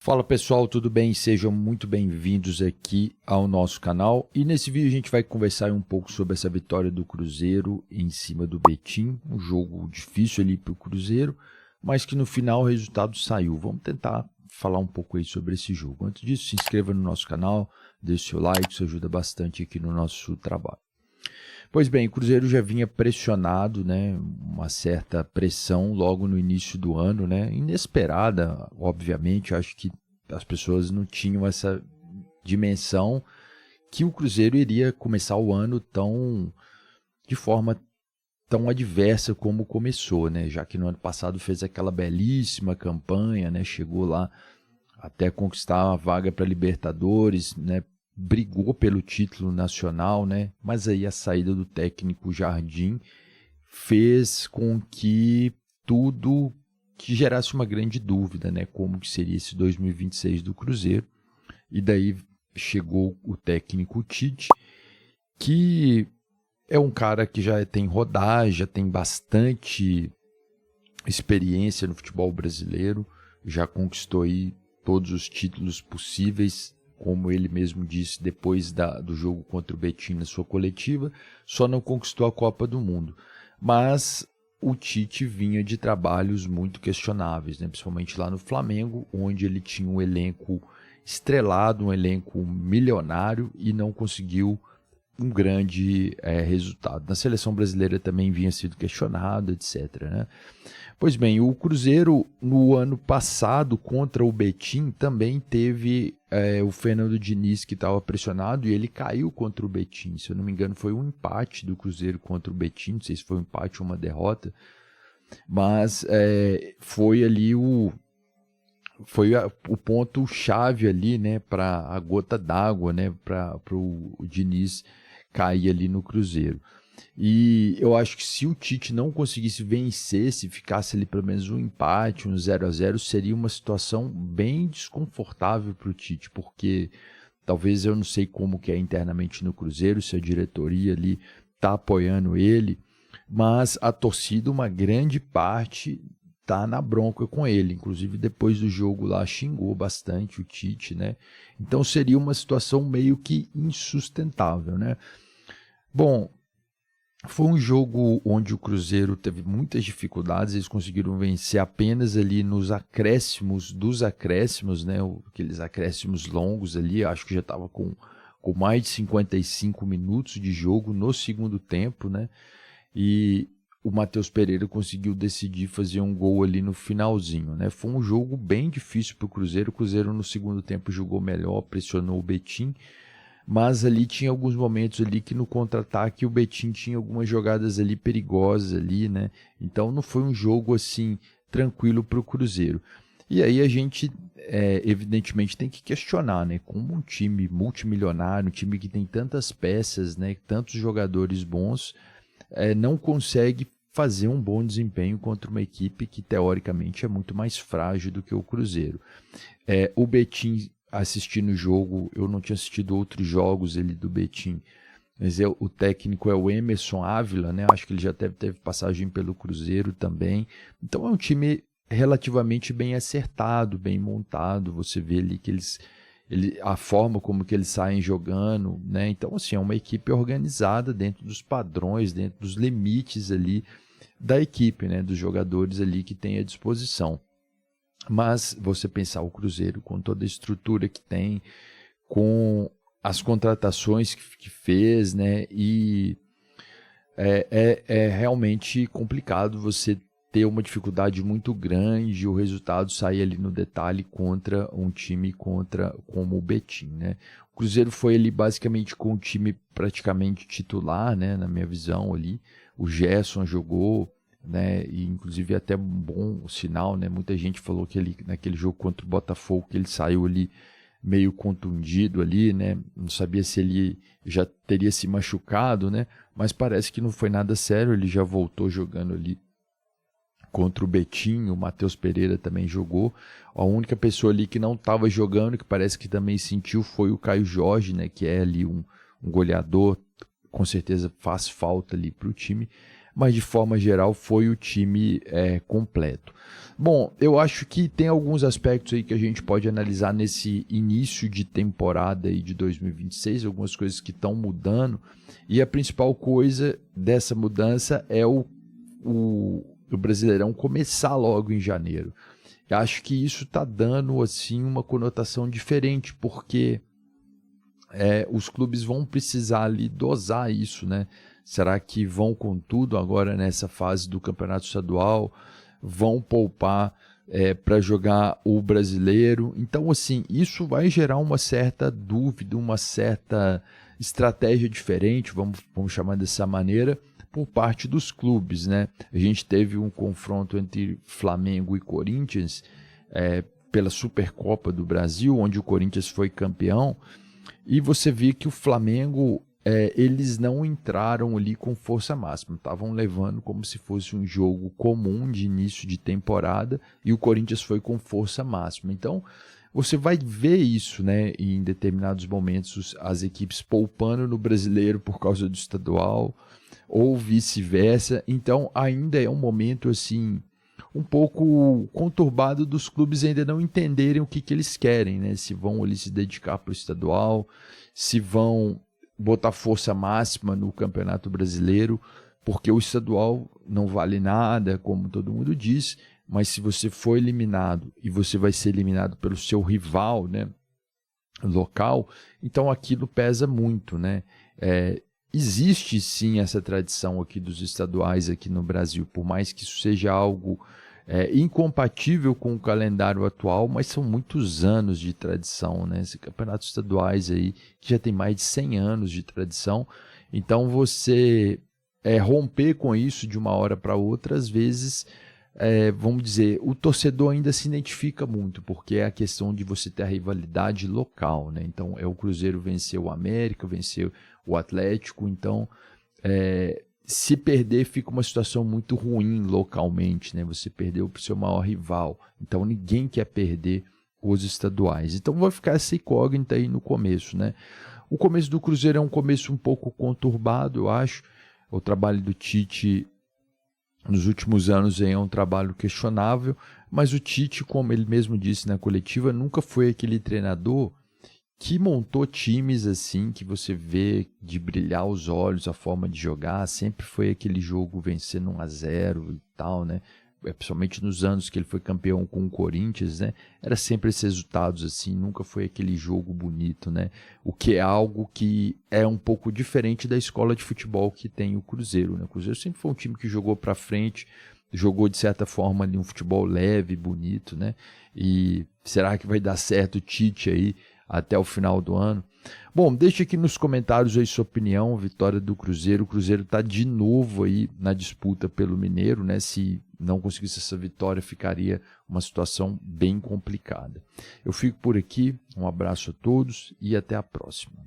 Fala pessoal, tudo bem? Sejam muito bem-vindos aqui ao nosso canal. E nesse vídeo a gente vai conversar um pouco sobre essa vitória do Cruzeiro em cima do Betim. Um jogo difícil ali para o Cruzeiro, mas que no final o resultado saiu. Vamos tentar falar um pouco aí sobre esse jogo. Antes disso, se inscreva no nosso canal, deixe seu like, isso ajuda bastante aqui no nosso trabalho. Pois bem, o Cruzeiro já vinha pressionado, né, uma certa pressão logo no início do ano, né, inesperada, obviamente. Acho que as pessoas não tinham essa dimensão que o Cruzeiro iria começar o ano de forma tão adversa como começou, né, já que no ano passado fez aquela belíssima campanha, né, chegou lá até conquistar a vaga para Libertadores, né, brigou pelo título nacional, né? Mas aí a saída do técnico Jardim fez com que tudo que gerasse uma grande dúvida, né? Como que seria esse 2026 do Cruzeiro. E daí chegou o técnico Tite, que é um cara que já tem rodagem, já tem bastante experiência no futebol brasileiro, já conquistou aí todos os títulos possíveis, como ele mesmo disse depois do jogo contra o Betim na sua coletiva, só não conquistou a Copa do Mundo. Mas o Tite vinha de trabalhos muito questionáveis, né? Principalmente lá no Flamengo, onde ele tinha um elenco estrelado, um elenco milionário e não conseguiu um grande resultado. Na seleção brasileira também vinha sido questionado, etc., né? Pois bem, o Cruzeiro no ano passado contra o Betim também teve o Fernando Diniz, que estava pressionado, e ele caiu contra o Betim. Se eu não me engano, foi um empate do Cruzeiro contra o Betim, não sei se foi um empate ou uma derrota, mas foi ali o ponto-chave ali, né, para a gota d'água, né, para o Diniz cair ali no Cruzeiro. E eu acho que se o Tite não conseguisse vencer, se ficasse ali pelo menos um empate, um 0-0, seria uma situação bem desconfortável para o Tite, porque talvez eu não sei como que é internamente no Cruzeiro, se a diretoria ali está apoiando ele, mas a torcida, uma grande parte, tá na bronca com ele. Inclusive depois do jogo lá xingou bastante o Tite, né? Então seria uma situação meio que insustentável, né? Bom, foi um jogo onde o Cruzeiro teve muitas dificuldades, eles conseguiram vencer apenas ali nos acréscimos dos acréscimos, né? Aqueles acréscimos longos ali, acho que já estava com mais de 55 minutos de jogo no segundo tempo, né? E o Matheus Pereira conseguiu decidir fazer um gol ali no finalzinho, né? Foi um jogo bem difícil para o Cruzeiro no segundo tempo jogou melhor, pressionou o Betim, mas ali tinha alguns momentos ali que no contra-ataque o Betim tinha algumas jogadas ali perigosas ali, né? Então não foi um jogo assim tranquilo para o Cruzeiro. E aí a gente evidentemente tem que questionar, né? Como um time multimilionário, um time que tem tantas peças, né? Tantos jogadores bons, não consegue fazer um bom desempenho contra uma equipe que teoricamente é muito mais frágil do que o Cruzeiro. O Betim, assistindo o jogo, eu não tinha assistido outros jogos ali do Betim, mas o técnico é o Emerson Ávila, né? Acho que ele já teve passagem pelo Cruzeiro também. Então é um time relativamente bem acertado, bem montado. Você vê ali que a forma como que eles saem jogando, né? Então assim, é uma equipe organizada dentro dos padrões, dentro dos limites ali da equipe, né? Dos jogadores ali que tem à disposição. Mas você pensar o Cruzeiro com toda a estrutura que tem, com as contratações que fez, né? E é realmente complicado você ter uma dificuldade muito grande, o resultado sair ali no detalhe contra um time como o Betim, né? O Cruzeiro foi ali basicamente com o time praticamente titular, né? Na minha visão ali, o Gerson jogou, né, e inclusive até um bom sinal, né? Muita gente falou que ele, naquele jogo contra o Botafogo, que ele saiu ali meio contundido ali, né? Não sabia se ele já teria se machucado, né? Mas parece que não foi nada sério, ele já voltou jogando ali contra o Betim. O Matheus Pereira também jogou. A única pessoa ali que não estava jogando, que parece que também sentiu, foi o Caio Jorge, né? Que é ali um goleador, com certeza faz falta ali para o time. mas de forma geral foi o time completo. Bom, eu acho que tem alguns aspectos aí que a gente pode analisar nesse início de temporada aí de 2026, algumas coisas que estão mudando, e a principal coisa dessa mudança é o Brasileirão começar logo em janeiro. Eu acho que isso está dando assim uma conotação diferente, porque os clubes vão precisar ali dosar isso, né? Será que vão com tudo agora nessa fase do campeonato estadual? Vão poupar para jogar o brasileiro? Então, assim, isso vai gerar uma certa dúvida, uma certa estratégia diferente, vamos chamar dessa maneira, por parte dos clubes, né? A gente teve um confronto entre Flamengo e Corinthians pela Supercopa do Brasil, onde o Corinthians foi campeão, e você vê que o Flamengo, eles não entraram ali com força máxima, estavam levando como se fosse um jogo comum de início de temporada, e o Corinthians foi com força máxima. Então, você vai ver isso, né, em determinados momentos, as equipes poupando no brasileiro por causa do estadual, ou vice-versa. Então, ainda é um momento assim um pouco conturbado dos clubes ainda não entenderem o que eles querem, né? Se vão ali se dedicar para o estadual, se vão botar força máxima no Campeonato Brasileiro, porque o estadual não vale nada, como todo mundo diz, mas se você for eliminado e você vai ser eliminado pelo seu rival, né, local, então aquilo pesa muito, né? Existe sim essa tradição aqui dos estaduais aqui no Brasil, por mais que isso seja algo incompatível com o calendário atual, mas são muitos anos de tradição, né? Esse campeonatos estaduais aí, que já tem mais de 100 anos de tradição, então você romper com isso de uma hora para outra, às vezes, vamos dizer, o torcedor ainda se identifica muito, porque é a questão de você ter a rivalidade local, né? Então, o Cruzeiro venceu o América, venceu o Atlético, então se perder fica uma situação muito ruim localmente, né? Você perdeu para o seu maior rival, então ninguém quer perder os estaduais. Então vai ficar essa incógnita aí no começo, né? O começo do Cruzeiro é um começo um pouco conturbado, eu acho. O trabalho do Tite nos últimos anos é um trabalho questionável, mas o Tite, como ele mesmo disse na coletiva, nunca foi aquele treinador que montou times assim, que você vê de brilhar os olhos, a forma de jogar, sempre foi aquele jogo vencendo 1-0 e tal, né? Principalmente nos anos que ele foi campeão com o Corinthians, né? Era sempre esses resultados assim, nunca foi aquele jogo bonito, né? O que é algo que é um pouco diferente da escola de futebol que tem o Cruzeiro, né? O Cruzeiro sempre foi um time que jogou para frente, jogou de certa forma ali um futebol leve, bonito, né? E será que vai dar certo o Tite aí até o final do ano? Bom, deixa aqui nos comentários aí sua opinião, vitória do Cruzeiro. O Cruzeiro está de novo aí na disputa pelo Mineiro, né? Se não conseguisse essa vitória, ficaria uma situação bem complicada. Eu fico por aqui, um abraço a todos e até a próxima.